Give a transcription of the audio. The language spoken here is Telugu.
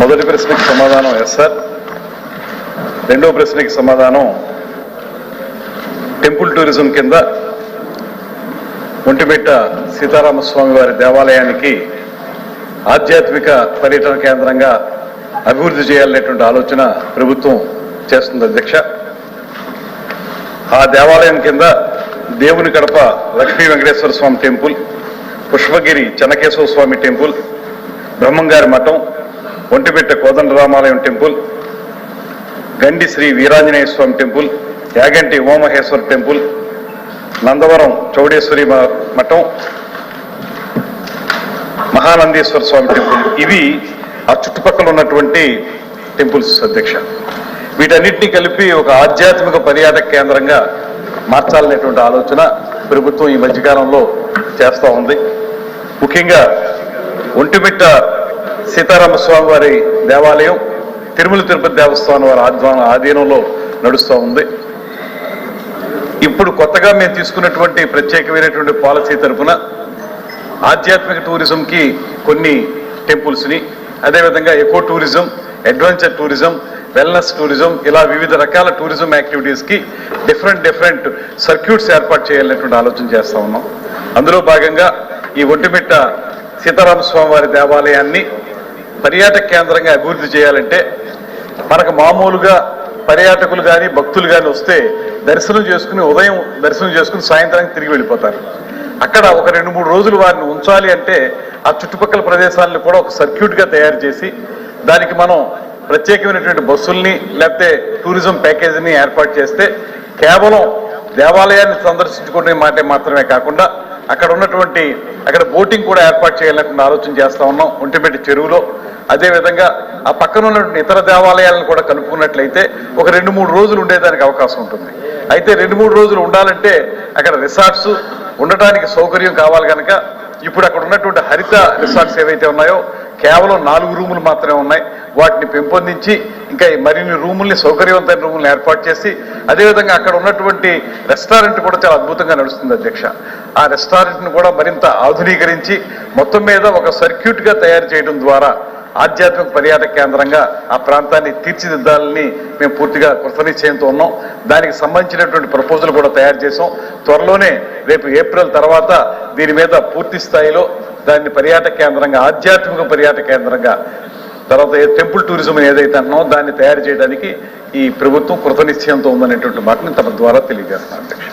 మొదటి ప్రశ్నకి సమాధానం ఎస్ సార్. రెండో ప్రశ్నకి సమాధానం టెంపుల్ టూరిజం కింద ఒంటిమిట్ట సీతారామస్వామి వారి దేవాలయానికి ఆధ్యాత్మిక పర్యటన కేంద్రంగా అభివృద్ధి చేయాలనేటువంటి ఆలోచన ప్రభుత్వం చేస్తుంది అధ్యక్ష. ఆ దేవాలయం కింద దేవుని కడప లక్ష్మీ వెంకటేశ్వర స్వామి టెంపుల్, పుష్పగిరి చెన్నకేశవ స్వామి టెంపుల్, బ్రహ్మంగారి మఠం, ఒంటిమిట్ట కోదండరామాలయం టెంపుల్, గండి శ్రీ వీరాంజనేయ స్వామి టెంపుల్, యాగంటి ఉమామహేశ్వర టెంపుల్, నందవరం చౌడేశ్వరి మఠం, మహానందీశ్వర స్వామి టెంపుల్, ఇవి ఆ చుట్టుపక్కల ఉన్నటువంటి టెంపుల్స్ అధ్యక్ష. వీటన్నిటినీ కలిపి ఒక ఆధ్యాత్మిక పర్యాటక కేంద్రంగా మార్చాలనేటువంటి ఆలోచన ప్రభుత్వం ఈ మధ్యకాలంలో చేస్తూ ఉంది. ముఖ్యంగా ఒంటిమిట్ట సీతారామస్వామి వారి దేవాలయం తిరుమల తిరుపతి దేవస్థానం వారి ఆధీనంలో నడుస్తూ ఉంది. ఇప్పుడు కొత్తగా మేము తీసుకున్నటువంటి ప్రత్యేకమైనటువంటి పాలసీ తరఫున ఆధ్యాత్మిక టూరిజంకి కొన్ని టెంపుల్స్ని, అదేవిధంగా eco tourism, adventure tourism, wellness tourism, ఇలా వివిధ రకాల టూరిజం యాక్టివిటీస్కి డిఫరెంట్ సర్క్యూట్స్ ఏర్పాటు చేయాలనేటువంటి ఆలోచన చేస్తూ ఉన్నాం. అందులో భాగంగా ఈ ఒంటిమిట్ట సీతారామస్వామి వారి దేవాలయాన్ని పర్యాటక కేంద్రంగా అభివృద్ధి చేయాలంటే మనకు మామూలుగా పర్యాటకులు కానీ భక్తులు కానీ వస్తే దర్శనం చేసుకుని ఉదయం దర్శనం చేసుకుని సాయంత్రానికి తిరిగి వెళ్ళిపోతారు. అక్కడ ఒక 2-3 రోజులు వారిని ఉంచాలి అంటే ఆ చుట్టుపక్కల ప్రదేశాలను కూడా ఒక సర్క్యూట్గా తయారు చేసి దానికి మనం ప్రత్యేకమైనటువంటి బస్సుల్ని లేకపోతే టూరిజం ప్యాకేజీని ఏర్పాటు చేస్తే కేవలం దేవాలయాన్ని సందర్శించుకునే మాట మాత్రమే కాకుండా అక్కడ బోటింగ్ కూడా ఏర్పాటు చేయాలన్నటువంటి ఆలోచన చేస్తా ఉన్నాం ఒంటిమిట్ట చెరువులో. అదేవిధంగా ఆ పక్కన ఉన్నటువంటి ఇతర దేవాలయాలను కూడా కలుపుకున్నట్లయితే ఒక 2-3 రోజులు ఉండేదానికి అవకాశం ఉంటుంది. అయితే 2-3 రోజులు ఉండాలంటే అక్కడ రిసార్ట్స్ ఉండటానికి సౌకర్యం కావాలి కనుక ఇప్పుడు అక్కడ ఉన్నటువంటి హరిత రిసార్ట్స్ ఏవైతే ఉన్నాయో కేవలం 4 రూములు మాత్రమే ఉన్నాయి. వాటిని పెంపొందించి ఇంకా మరిన్ని రూముల్ని, సౌకర్యవంతమైన రూములను ఏర్పాటు చేసి అదేవిధంగా అక్కడ ఉన్నటువంటి రెస్టారెంట్ కూడా చాలా అద్భుతంగా నడుస్తుంది అధ్యక్ష. ఆ రెస్టారెంట్ను కూడా మరింత ఆధునీకరించి మొత్తం మీద ఒక సర్క్యూట్గా తయారు చేయడం ద్వారా ఆధ్యాత్మిక పర్యాటక కేంద్రంగా ఆ ప్రాంతాన్ని తీర్చిదిద్దాలని మేము పూర్తిగా కృతనిశ్చయంతో ఉన్నాం. దానికి సంబంధించినటువంటి ప్రపోజల్ కూడా తయారు చేసాం. త్వరలోనే రేపు ఏప్రిల్ తర్వాత దీని మీద పూర్తి స్థాయిలో దాన్ని పర్యాటక కేంద్రంగా, ఆధ్యాత్మిక పర్యాటక కేంద్రంగా, తర్వాత టెంపుల్ టూరిజం ఏదైతే అంటున్నామో దాన్ని తయారు చేయడానికి ఈ ప్రభుత్వం కృతనిశ్చయంతో ఉందనేటువంటి మాటని తమ ద్వారా తెలియజేస్తున్నాం అధ్యక్ష.